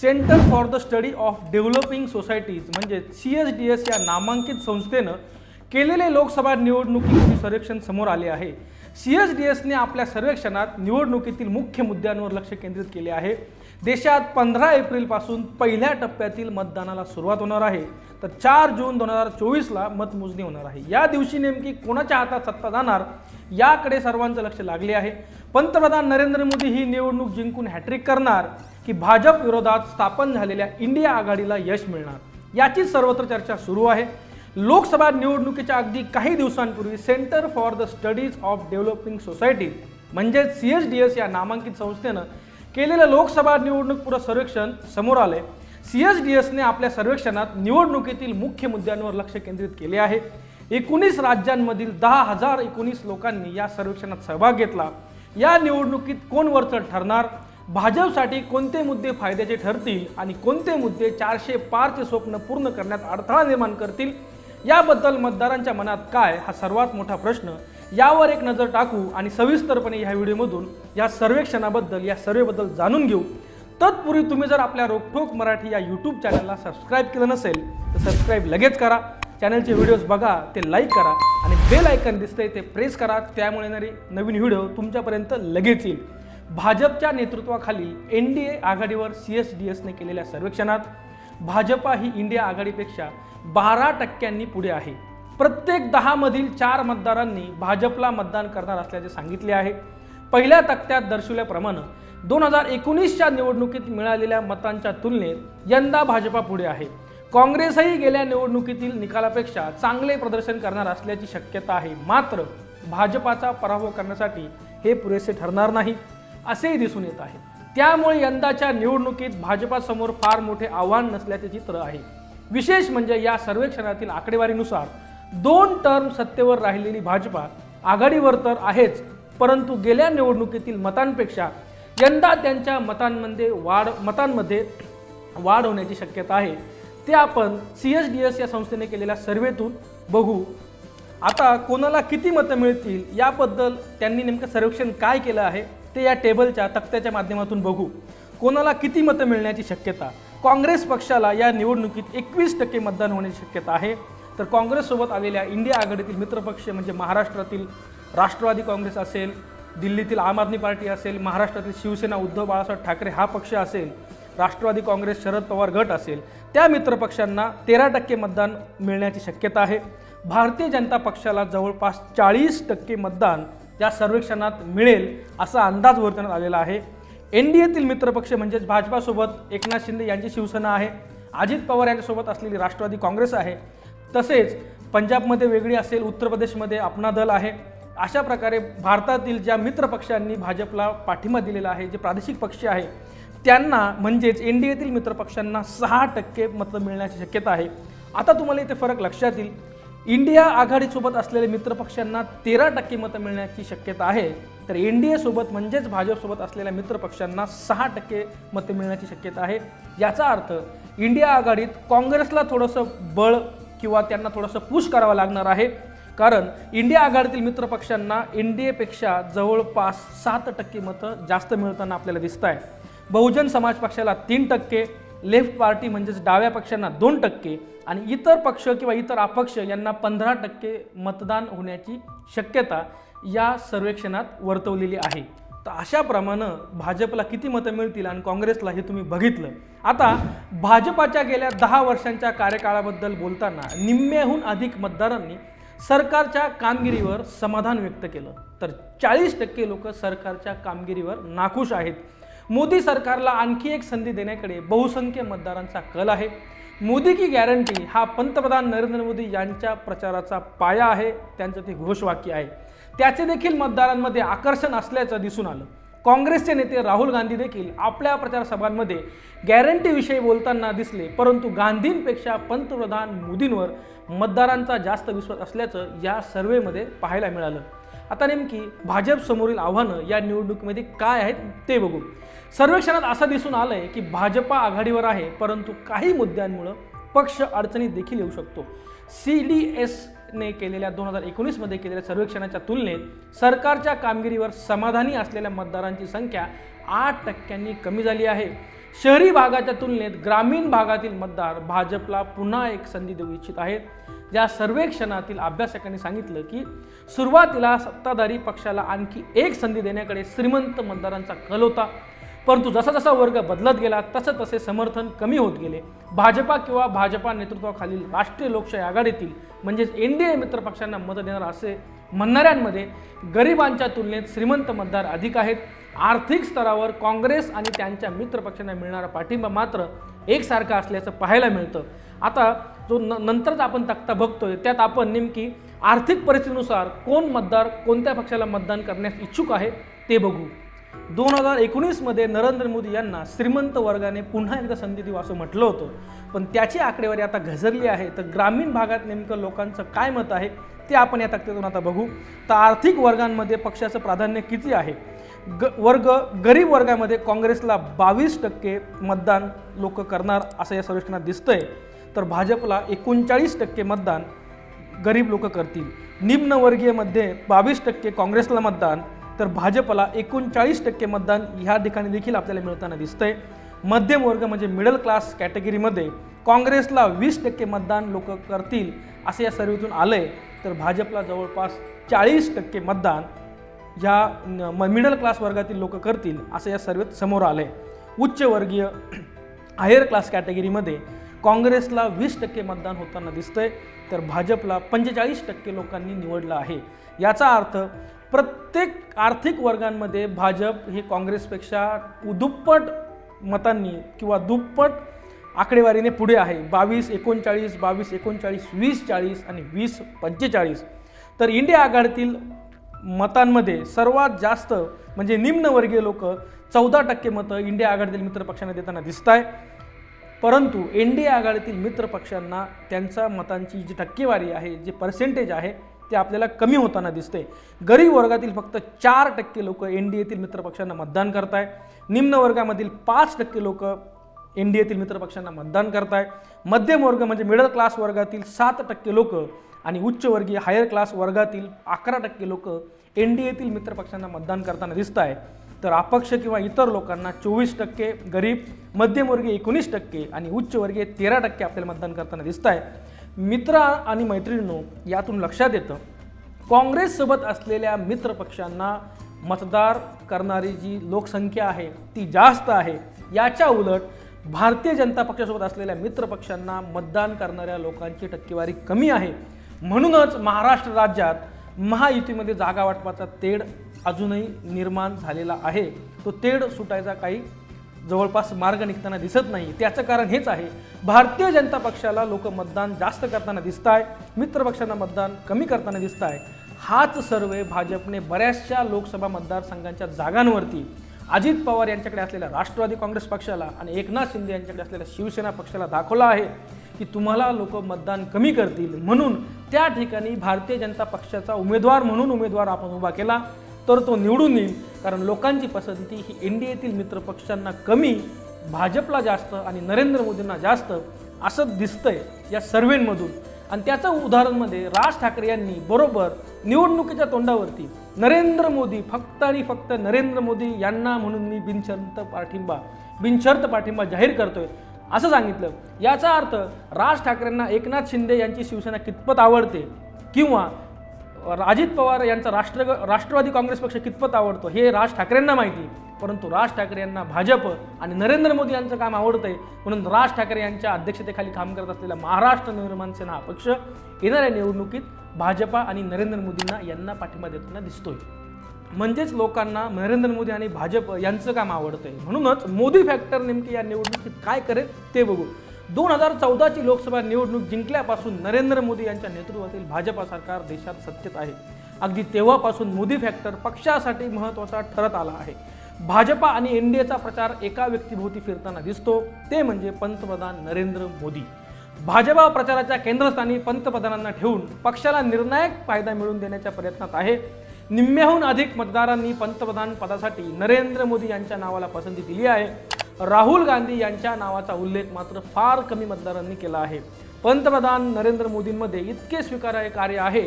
Centre for the study of developing societies म्हणजे CSDS या नामांकित संस्थेनं केलेले लोकसभा निवडणुकीचे सर्वेक्षण समोर आले आहे। CSDSने आपल्या सर्वेक्षणात निवडणुकीतील मुख्य मुद्द्यांवर लक्ष केंद्रित केले आहे। देशात 15 एप्रिलपासून पहिल्या टप्प्यातील मतदानाला सुरुवात होणार आहे, तर 4 जून 2024ला मतमोजणी होणार आहे। या दिवशी नेमकी कोणाच्या हातात सत्ता जाणार याकडे सर्वांचं लक्ष लागले आहे। पंतप्रधान नरेंद्र मोदी ही निवडणूक जिंकून हॅट्रिक करणार की भाजप विरोधात स्थापन झालेल्या इंडिया आघाडीला यश मिळणार याची सर्वत्र चर्चा सुरू आहे। लोकसभा निवडणुकीच्या अगदी काही दिवसांपूर्वी centre for the studies of developing societies म्हणजे CSDS या नामांकित संस्थेनं केलेलं लोकसभा निवडणूक पूर्व सर्वेक्षण समोर आले। CSDSने आपल्या सर्वेक्षणात निवडणुकीतील मुख्य मुद्द्यांवर लक्ष केंद्रित केले आहे। 19 राज्यांमधील 10,019 लोकांनी या सर्वेक्षणात सहभाग घेतला। या निवडणुकीत कोण वरचढ ठरणार, भाजपसाठी कोणते मुद्दे फायद्याचे ठरतील आणि कोणते मुद्दे 400 पारचे स्वप्न पूर्ण करण्यात अडथळा निर्माण करतील याबद्दल मतदारांच्या मनात काय हा सर्वात मोठा प्रश्न। यावर एक नजर टाकू आणि सविस्तरपणे या व्हिडिओमधून या सर्वेक्षणाबद्दल या सर्वेबद्दल जाणून घेऊ। तत्पूर्वी तुम्ही जर आपल्या रोखोक मराठी या YouTube चॅनलला सबस्क्राइब केलं नसेल तर सबस्क्राइब लगेच करा। चॅनलचे व्हिडिओज बघा, ते लाईक करा आणि बेल आयकॉन दिसते ते प्रेस करा, त्यामुळे येणारी नवीन व्हिडिओ तुमच्यापर्यंत लगेच येईल। भाजपच्या नेतृत्वाखालील NDA आघाडीवर CSDSने केलेल्या सर्वेक्षणात भाजपा ही इंडिया आघाडीपेक्षा 12% पुढे आहे। प्रत्येक 10 मधील 4 मतदारांनी भाजपला मतदान करणार असल्याचे सांगितले आहे। पहिल्या तक्त्यात दर्शवल्याप्रमाणे 2019च्या निवडणुकीत मिळालेल्या मतांच्या तुलनेत यंदा भाजपा पुढे आहे। काँग्रेसही गेल्या निवडणुकीतील निकालापेक्षा चांगले प्रदर्शन करणार असल्याची शक्यता आहे, मात्र भाजपाचा पराभव करण्यासाठी हे पुरेसे ठरणार नाही असेही दिसून येत आहे। त्यामुळे यंदाच्या निवडणुकीत भाजपासमोर फार मोठे आव्हान नसल्याचे चित्र आहे। विशेष म्हणजे या सर्वेक्षणातील आकडेवारीनुसार 2 टर्म सत्तेवर राहिलेली भाजपा आघाडीवर तर आहेच, परंतु गेल्या निवडणुकीतील मतांपेक्षा यंदा त्यांच्या मतांमध्ये वाढ होण्याची शक्यता आहे। ते आपण CSDS या संस्थेने केलेल्या सर्वेतून बघू। आता कोणाला किती मतं मिळतील याबद्दल त्यांनी नेमकं सर्वेक्षण काय केलं आहे ते या टेबलच्या तक्त्याच्या माध्यमातून बघू। कोणाला किती मतं मिळण्याची शक्यता, काँग्रेस पक्षाला या निवडणुकीत 21% मतदान होण्याची शक्यता आहे, तर काँग्रेससोबत आलेल्या इंडिया आघाडीतील मित्रपक्ष म्हणजे महाराष्ट्रातील राष्ट्रवादी काँग्रेस असेल, दिल्लीतील आम आदमी पार्टी असेल, महाराष्ट्रातील शिवसेना उद्धव बाळासाहेब ठाकरे हा पक्ष असेल, राष्ट्रवादी काँग्रेस शरद पवार गट असेल, त्या मित्रपक्षांना 13% मतदान मिळण्याची शक्यता आहे। भारतीय जनता पक्षाला जवळपास 40% मतदान या सर्वेक्षणात मिळेल असा अंदाज वर्तवण्यात आलेला आहे। NDAतील मित्रपक्ष म्हणजेच भाजपासोबत एकनाथ शिंदे यांची शिवसेना आहे, अजित पवार यांच्यासोबत असलेली राष्ट्रवादी काँग्रेस आहे, तसेच पंजाबमध्ये वेगळी असेल, उत्तर प्रदेशमध्ये अपना दल आहे। अशा प्रकारे भारतातील ज्या मित्रपक्षांनी भाजपला पाठिंबा दिलेला आहे, जे प्रादेशिक पक्ष आहे त्यांना म्हणजेच NDAतील मित्रपक्षांना 6% मतं मिळण्याची शक्यता आहे। आता तुम्हाला इथे फरक लक्षात येईल, इंडिया आघाडीसोबत असलेल्या मित्रपक्षांना 13% मतं मिळण्याची शक्यता आहे, तर NDA सोबत म्हणजेच भाजपसोबत असलेल्या मित्रपक्षांना 6% मतं मिळण्याची शक्यता आहे। याचा अर्थ इंडिया आघाडीत काँग्रेसला थोडंसं बळ किंवा त्यांना थोडंसं पुश करावं लागणार आहे, कारण इंडिया आघाडीतील मित्रपक्षांना NDAपेक्षा जवळपास 7% मतं जास्त मिळताना आपल्याला दिसत आहे। बहुजन समाज पक्षाला 3%, लेफ्ट पार्टी म्हणजेच डाव्या पक्षांना 2% आणि इतर पक्ष किंवा इतर अपक्ष यांना 15% मतदान होण्याची शक्यता या सर्वेक्षणात वर्तवलेली आहे। तर अशाप्रमाणे भाजपला किती मतं मिळतील आणि काँग्रेसला हे तुम्ही बघितलं। आता भाजपाच्या गेल्या 10 वर्षांच्या कार्यकाळाबद्दल बोलताना निम्म्याहून अधिक मतदारांनी सरकारच्या कामगिरीवर समाधान व्यक्त केलं, तर 40% लोक सरकारच्या कामगिरीवर नाखुश आहेत। मोदी सरकारला आणखी एक संधी देण्याकडे बहुसंख्य मतदारांचा कल आहे। मोदी की गॅरंटी हा पंतप्रधान नरेंद्र मोदी यांच्या प्रचाराचा पाया आहे, त्यांचं ते घोषवाक्य आहे। त्याचे देखील मतदारांमध्ये आकर्षण असल्याचं दिसून आलं। काँग्रेसचे नेते राहुल गांधी देखील आपल्या प्रचार सभांमध्ये गॅरंटीविषयी बोलताना दिसले, परंतु गांधींपेक्षा पंतप्रधान मोदींवर मतदारांचा जास्त विश्वास असल्याचं या सर्वेमध्ये पाहायला मिळालं। आता नेमकी भाजप समोरील आव्हानं या निवडणुकीमध्ये काय आहेत ते बघू। सर्वेक्षणात असं दिसून आलंय की भाजपा आघाडीवर आहे, परंतु काही मुद्द्यांमुळे पक्ष अडचणीत देखील येऊ शकतो। CDSने केलेल्या 2019 मध्ये केलेल्या सर्वेक्षणाच्या तुलनेत सरकारच्या कामगिरीवर समाधानी असलेल्या मतदारांची संख्या 8% कमी झाली आहे। शहरी भागाच्या तुलनेत ग्रामीण भागातील मतदार भाजपला पुन्हा एक संधी देऊ इच्छित आहेत। या सर्वेक्षणातील अभ्यासकांनी सांगितलं की सुरुवातीला सत्ताधारी पक्षाला आणखी एक संधी देण्याकडे श्रीमंत मतदारांचा कल होता, परंतु जसा जसा वर्ग बदलत गेला तसं तसे समर्थन कमी होत गेले। भाजपा किंवा भाजपा नेतृत्वाखालील राष्ट्रीय लोकशाही आघाडीतील म्हणजेच एनडीए मित्र पक्षांना मत देणार असे म्हणणाऱ्यांमध्ये गरिबांच्या तुलनेत श्रीमंत मतदार अधिक आहेत। आर्थिक स्तरावर काँग्रेस आणि त्यांच्या मित्र पक्षांना मिळणारा पाठिंबा मात्र एकसारखा असल्याचं पाहायला मिळतं। आता जो नंतरच आपण तक्ता बघतोय त्यात आपण नेमकी आर्थिक परिस्थितीनुसार कोण मतदार कोणत्या पक्षाला मतदान करण्यास इच्छुक आहे ते बघू। 2019 मध्ये नरेंद्र मोदी यांना श्रीमंत वर्गाने पुन्हा एकदा संधी देऊ असं म्हटलं होतं, पण त्याची आकडेवारी आता घसरली आहे। तर ग्रामीण भागात नेमकं लोकांचं काय मत आहे ते आपण या तक्त्यातून आता बघू। तर आर्थिक वर्गांमध्ये पक्षाचं प्राधान्य किती आहे? गरीब वर्गामध्ये काँग्रेसला 22% मतदान लोक करणार असं या सर्वेक्षणात दिसतंय, तर भाजपला 39% मतदान गरीब लोक करतील। निम्नवर्गीयमध्ये 22% काँग्रेसला मतदान, तर भाजपला 39% मतदान ह्या ठिकाणी देखील आपल्याला मिळताना दिसतंय। मध्यम वर्ग म्हणजे मिडल क्लास कॅटेगरीमध्ये काँग्रेसला 20% मतदान लोक करतील असे या सर्वेतून आलंय, तर भाजपला जवळपास 40% मतदान ह्या मिडल क्लास वर्गातील लोक करतील असं या सर्वेत समोर आलंय। उच्च वर्गीय हायर क्लास कॅटेगरीमध्ये काँग्रेसला 20% मतदान होताना दिसतंय, तर भाजपला 45% लोकांनी निवडलं आहे। याचा अर्थ प्रत्येक आर्थिक वर्गांमध्ये भाजप हे काँग्रेसपेक्षा दुप्पट मतांनी किंवा दुप्पट आकडेवारीने पुढे आहे। 22-39, 22-39, 20-40 आणि 20-45। तर इंडिया आघाडीतील मतांमध्ये सर्वात जास्त म्हणजे निम्नवर्गीय लोक 14% मतं इंडिया आघाडीतील मित्र पक्षांना देताना दिसत आहे, परंतु एनडीए आघाडीतील मित्र पक्षांना त्यांच्या मतांची जी टक्केवारी आहे, जे पर्सेंटेज आहे ते आपल्याला कमी होताना दिसते। गरीब वर्गातील फक्त 4% लोक एनडीएतील मित्र पक्षांना मतदान करताय, निम्न वर्गामधील 5% लोक एनडीएतील मित्र पक्षांना मतदान करताय, मध्यम वर्ग म्हणजे मिडल क्लास वर्गातील 7% लोक आणि उच्चवर्गीय हायर क्लास वर्गातील 11% लोक एनडीएतील मित्र पक्षांना मतदान करताना दिसत आहे। तर अपक्ष किंवा इतर लोकांना 24%, गरीब मध्यमवर्गीय 19% आणि उच्चवर्गीय 13% आपल्याला मतदान करताना दिसत आहे। मित्र आणि मैत्रिणींनो, यातून लक्षात येतं काँग्रेससोबत असलेल्या मित्र पक्षांना मतदार करणारी जी लोकसंख्या आहे ती जास्त आहे। याच्या उलट भारतीय जनता पक्षासोबत असलेल्या मित्र पक्षांना मतदान करणाऱ्या लोकांची टक्केवारी कमी आहे। म्हणूनच महाराष्ट्र राज्यात महायुतीमध्ये जागा वाटपाचा तेढ अजूनही निर्माण झालेला आहे। तो तेढ सुटायचा काही जवळपास मार्ग निघताना दिसत नाही। त्याचं कारण हेच आहे, भारतीय जनता पक्षाला लोक मतदान जास्त करताना दिसत आहे, मित्र पक्षांना मतदान कमी करताना दिसत आहे। हाच सर्वे भाजपने बऱ्याचशा लोकसभा मतदारसंघांच्या जागांवरती अजित पवार यांच्याकडे असलेल्या राष्ट्रवादी काँग्रेस पक्षाला आणि एकनाथ शिंदे यांच्याकडे असलेल्या शिवसेना पक्षाला दाखवला आहे की तुम्हाला लोक मतदान कमी करतील, म्हणून त्या ठिकाणी भारतीय जनता पक्षाचा उमेदवार आपण उभा केला तर तो निवडून येईल। कारण लोकांची पसंती ही एनडीएतील मित्र पक्षांना कमी, भाजपला जास्त आणि नरेंद्र मोदींना जास्त असं दिसतंय या सर्वेंमधून। आणि त्याचं उदाहरण म्हणजे राज ठाकरे यांनी बरोबर निवडणुकीच्या तोंडावरती नरेंद्र मोदी, फक्त आणि फक्त नरेंद्र मोदी यांना म्हणून मी बिनशर्त पाठिंबा जाहीर करतोय असं सांगितलं। याचा अर्थ राज ठाकरेंना एकनाथ शिंदे यांची शिवसेना कितपत आवडते किंवा अजित पवार यांचा राष्ट्रवादी काँग्रेस पक्ष कितपत आवडतो हे राज ठाकरेंना माहिती, परंतु राज ठाकरे यांना भाजप आणि नरेंद्र मोदी यांचं काम आवडतंय, म्हणून राज ठाकरे यांच्या अध्यक्षतेखाली काम करत असलेला महाराष्ट्र नवनिर्माण सेना हा पक्ष येणाऱ्या निवडणुकीत भाजपा आणि नरेंद्र मोदींना यांना पाठिंबा देताना दिसतोय। म्हणजेच लोकांना नरेंद्र मोदी आणि भाजप यांचं काम आवडतंय। म्हणूनच मोदी फॅक्टर नेमके या निवडणुकीत काय करेल ते बघू। 2014ची लोकसभा निवडणूक जिंकल्यापासून नरेंद्र मोदी यांच्या नेतृत्वातील भाजपा सरकार देशात सत्तेत आहे। अगदी तेव्हापासून मोदी फॅक्टर पक्षासाठी महत्त्वाचा ठरत आला आहे। भाजपा आणि एनडीएचा प्रचार एका व्यक्तीभोवती फिरताना दिसतो, ते म्हणजे पंतप्रधान नरेंद्र मोदी। भाजपा प्रचाराच्या केंद्रस्थानी पंतप्रधानांना ठेवून पक्षाला निर्णायक फायदा मिळवून देण्याच्या प्रयत्नात आहे। निम्म्याहून अधिक मतदारांनी पंतप्रधान पदासाठी नरेंद्र मोदी यांच्या नावाला पसंती दिली आहे। राहुल गांधी यांच्या नावाचा उल्लेख मात्र फार कमी मतदारांनी केला आहे। पंतप्रधान नरेंद्र मोदींमध्ये इतके स्वीकार्य कार्य आहे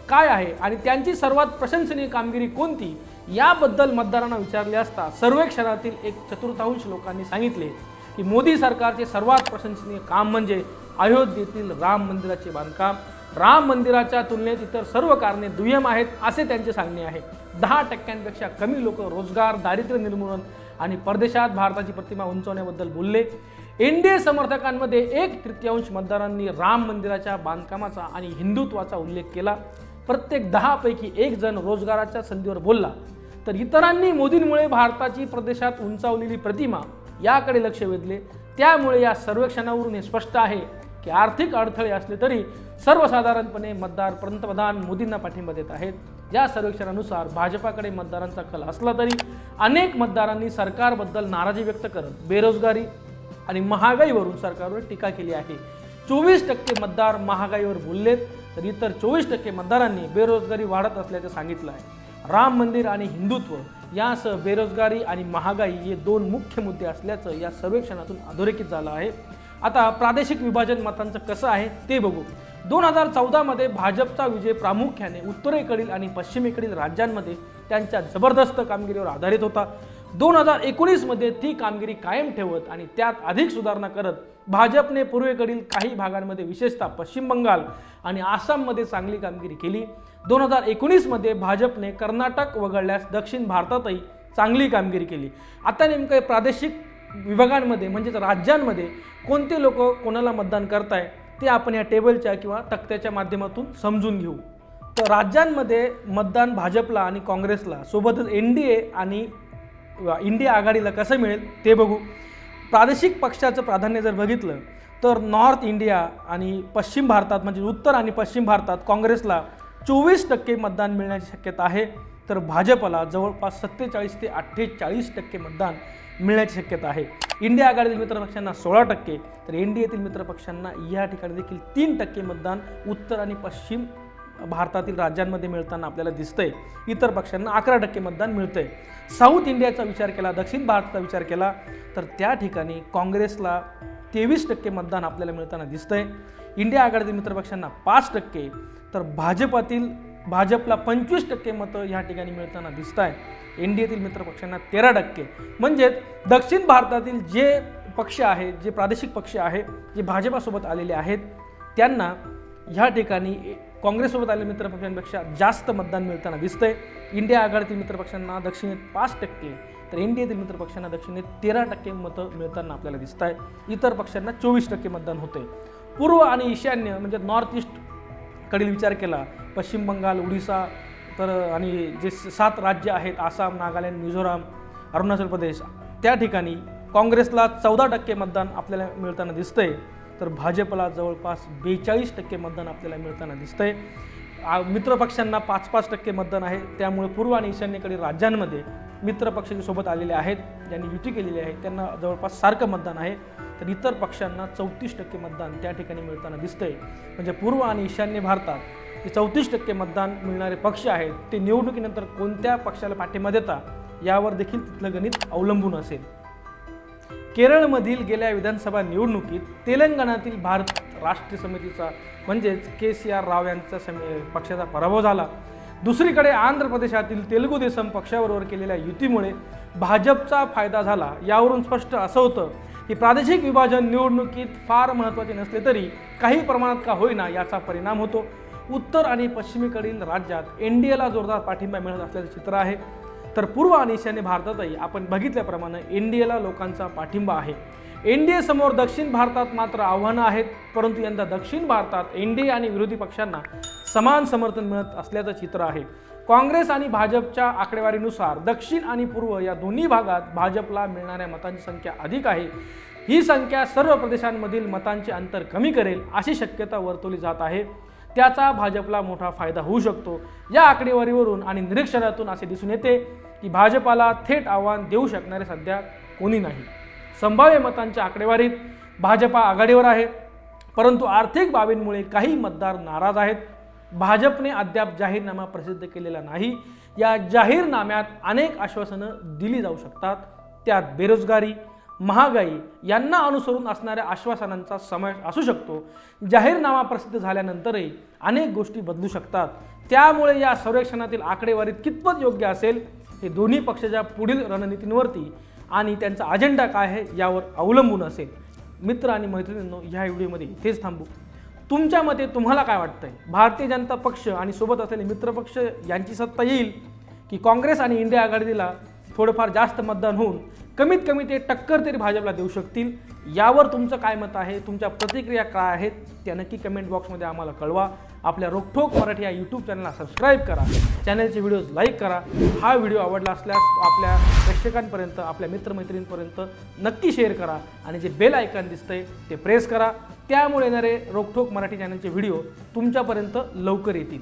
काय आहे आणि त्यांची सर्वात प्रशंसनीय कामगिरी कोणती याबद्दल मतदारांना विचारले असता सर्वेक्षणातील 1/4 लोकांनी सांगितले की मोदी सरकारचे सर्वात प्रशंसनीय काम म्हणजे अयोध्येतील राम मंदिराचे बांधकाम। राम मंदिराच्या तुलनेत इतर सर्व कारणे दुय्यम आहेत असे त्यांचे सांगणे आहे। 10% कमी लोक रोजगार, दारिद्र्य निर्मूलन आणि परदेशात भारताची प्रतिमा उंचावण्याबद्दल बोलले। एनडीए समर्थकांमध्ये 1/3 मतदारांनी राम मंदिराच्या बांधकामाचा आणि हिंदुत्वाचा उल्लेख केला। प्रत्येक 10 पैकी 1 जण रोजगाराच्या संधीवर बोलला, तर इतरांनी मोदींमुळे भारताची प्रदेशात उंचावलेली प्रतिमा याकडे लक्ष वेधले। त्यामुळे या सर्वेक्षणावरून हे स्पष्ट आहे की आर्थिक अडथळे असले तरी सर्वसाधारणपणे मतदार पंतप्रधान मोदींना पाठिंबा देत आहेत। या सर्वेक्षणानुसार भाजपाकडे मतदारांचा कल असला तरी अनेक मतदारांनी सरकारबद्दल नाराजी व्यक्त करत बेरोजगारी आणि महागाईवरून सरकारवर टीका केली आहे। 24% मतदार महागाईवर बोललेत, तर इतर 24% मतदारांनी बेरोजगारी वाढत असल्याचे सांगितलं आहे। राम मंदिर आणि हिंदुत्व यासह बेरोजगारी आणि महागाई हे 2 मुख्य मुद्दे असल्याचं या सर्वेक्षणातून अधोरेखित झालं आहे। आता प्रादेशिक विभाजन मतांचं कसं आहे ते बघू। 2014 मध्ये भाजपचा विजय प्रामुख्याने उत्तरेकडील आणि पश्चिमेकडील राज्यांमध्ये त्यांच्या जबरदस्त कामगिरीवर आधारित होता। 2019 मध्ये ती कामगिरी कायम ठेवत आणि त्यात अधिक सुधारणा करत भाजपने पूर्वेकडील काही भागांमध्ये विशेषतः पश्चिम बंगाल आणि आसाममध्ये चांगली कामगिरी केली। 2019 मध्ये भाजपने कर्नाटक वगळल्यास दक्षिण भारतातही चांगली कामगिरी केली। आता नेमकं प्रादेशिक विभागांमध्ये म्हणजेच राज्यांमध्ये कोणते लोक कोणाला मतदान करताय ते आपण या टेबलच्या किंवा तक्त्याच्या माध्यमातून समजून घेऊ। तर राज्यांमध्ये मतदान भाजपला आणि काँग्रेसला सोबतच एनडीए आणि इंडिया आघाडीला कसं मिळेल ते बघू। प्रादेशिक पक्षाचं प्राधान्य जर बघितलं तर नॉर्थ इंडिया आणि पश्चिम भारतात म्हणजे उत्तर आणि पश्चिम भारतात काँग्रेसला 24% मतदान मिळण्याची शक्यता आहे, तर भाजपला जवळपास 47 ते 48% मतदान मिळण्याची शक्यता आहे। इंडिया आघाडीतील मित्रपक्षांना 16%, तर एनडीएतील मित्रपक्षांना या ठिकाणी देखील 3% मतदान उत्तर आणि पश्चिम भारतातील राज्यांमध्ये मिळताना आपल्याला दिसतंय। इतर पक्षांना 11% मतदान मिळतंय। साऊथ इंडियाचा विचार केला, दक्षिण भारताचा विचार केला तर त्या ठिकाणी काँग्रेसला 23% मतदान आपल्याला मिळताना दिसतंय। इंडिया आघाडीतील मित्रपक्षांना 5%, तर भाजपला 25% मतं या ठिकाणी मिळताना दिसत आहे। एनडीएतील मित्रपक्षांना 13%। म्हणजेच दक्षिण भारतातील जे पक्ष आहेत, जे प्रादेशिक पक्ष आहेत, जे भाजपासोबत आलेले आहेत त्यांना ह्या ठिकाणी काँग्रेससोबत आलेल्या मित्रपक्षांपेक्षा जास्त मतदान मिळताना दिसतंय। इंडिया आघाडीतील मित्रपक्षांना दक्षिणेत 5%, तर एनडीएतील मित्रपक्षांना दक्षिणेत 13% मतं मिळताना आपल्याला दिसत आहे। इतर पक्षांना 24% मतदान होते। पूर्व आणि ईशान्य म्हणजे नॉर्थ ईस्ट कडील विचार केला, पश्चिम बंगाल, ओडिसा तर आणि जे 7 राज्य आहेत आसाम, नागालँड, मिझोराम, अरुणाचल प्रदेश, त्या ठिकाणी काँग्रेसला 14% मतदान आपल्याला मिळताना दिसतंय, तर भाजपला जवळपास 42% मतदान आपल्याला मिळताना दिसतंय। मित्रपक्षांना 5-5% मतदान आहे। त्यामुळे पूर्व आणि ईशान्येकडील राज्यांमध्ये मित्रपक्षाच्या सोबत आलेले आहेत, ज्यांनी युती केलेली आहे त्यांना जवळपास सारखं मतदान आहे, तर इतर पक्षांना 34% मतदान त्या ठिकाणी मिळताना दिसतंय। म्हणजे पूर्व आणि ईशान्य भारतात जे 34% मतदान मिळणारे पक्ष आहेत ते निवडणुकीनंतर कोणत्या पक्षाला पाठिंबा देतात यावर देखील तिथलं गणित अवलंबून असेल। केरळमधील गेल्या विधानसभा निवडणुकीत तेलंगणातील भारत राष्ट्र समितीचा म्हणजेच KCR राव यांचा पक्षाचा पराभव झाला। दुसरीकडे आंध्र प्रदेशातील तेलुगू देसम पक्षाबरोबर केलेल्या युतीमुळे भाजपचा फायदा झाला। यावरून स्पष्ट असं होतं की प्रादेशिक विभाजन निवडणुकीत फार महत्त्वाचे नसले तरी काही प्रमाणात का होईना याचा परिणाम होतो। उत्तर आणि पश्चिमेकडील राज्यात एनडीएला जोरदार पाठिंबा मिळत असल्याचं चित्र आहे, तर पूर्व आणि ईशान्य भारतातही आपण बघितल्याप्रमाणे एनडीएला लोकांचा पाठिंबा आहे। एनडीए समोर दक्षिण भारतात मात्र आव्हानं आहेत, परंतु यंदा दक्षिण भारतात एनडीए आणि विरोधी पक्षांना समान समर्थन मिळत असल्याचं चित्र आहे। काँग्रेस आणि भाजपच्या आकडेवारीनुसार दक्षिण आणि पूर्व या दोन्ही भागात भाजपला मिळणाऱ्या मतांची संख्या अधिक आहे। ही संख्या सर्व प्रदेशांमधील मतांचे अंतर कमी करेल अशी शक्यता वर्तवली जात आहे। त्याचा भाजपला मोठा फायदा होऊ शकतो। या आकडेवारीवरून आणि निरीक्षणातून असे दिसून येते की भाजपाला थेट आव्हान देऊ शकणारे सध्या कोणी नाही। संभाव्य मतांच्या आकडेवारीत भाजपा आघाडीवर आहे, परंतु आर्थिक बाबींमुळे काही मतदार नाराज आहेत। भाजपने अद्याप जाहीरनामा प्रसिद्ध केलेला नाही। या जाहीरनाम्यात अनेक आश्वासनं दिली जाऊ शकतात, त्यात बेरोजगारी, महागाई यांना अनुसरून असणाऱ्या आश्वासनांचा समावेश असू शकतो। जाहीरनामा प्रसिद्ध झाल्यानंतरही अनेक गोष्टी बदलू शकतात। त्यामुळे या सर्वेक्षणातील आकडेवारीत कितपत योग्य असेल हे दोन्ही पक्षाच्या पुढील रणनीतींवरती आणि त्यांचा अजेंडा काय आहे यावर अवलंबून असेल। मित्र आणि मैत्रिणींनो, ह्या व्हिडिओमध्ये इथेच थांबू। तुमच्या मते तुम्हाला काय वाटतंय? भारतीय जनता पक्ष आणि सोबत असलेले मित्रपक्ष यांची सत्ता येईल की काँग्रेस आणि इंडिया आघाडीला थोडंफार जास्त मतदान होऊन कमीत कमी ते टक्कर तरी भाजपला देऊ शकतील? यावर तुमचं काय मत आहे? तुमच्या प्रतिक्रिया काय आहेत त्या नक्की कमेंट बॉक्समध्ये आम्हाला कळवा। आपल्या रोकठोक मराठी या यूट्यूब चॅनलला सबस्क्राईब करा, चॅनलचे व्हिडिओज लाईक करा। हा व्हिडिओ आवडला असल्यास आपल्या प्रेक्षकांपर्यंत, आपल्या मित्रमैत्रिणींपर्यंत नक्की शेअर करा आणि जे बेल आयकॉन दिसतंय ते प्रेस करा। त्यामुळे येणारे रोकठोक मराठी चॅनलचे व्हिडिओ तुमच्यापर्यंत लवकर येतील।